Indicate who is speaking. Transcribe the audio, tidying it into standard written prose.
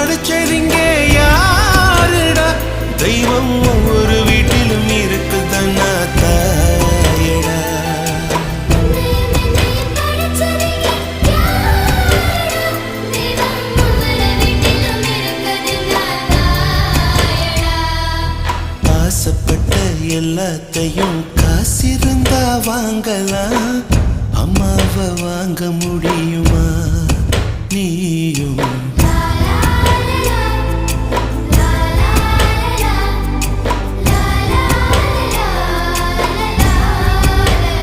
Speaker 1: படைச்சதிங்க யாருடா தெய்வம் ஒவ்வொரு வீட்டிலும் இருக்குதன்னா தாயடா ஆசைப்பட்ட எல்லாத்தையும் காசிருந்தா வாங்கலாம் அம்மாவை வாங்க முடியுமா நீயும்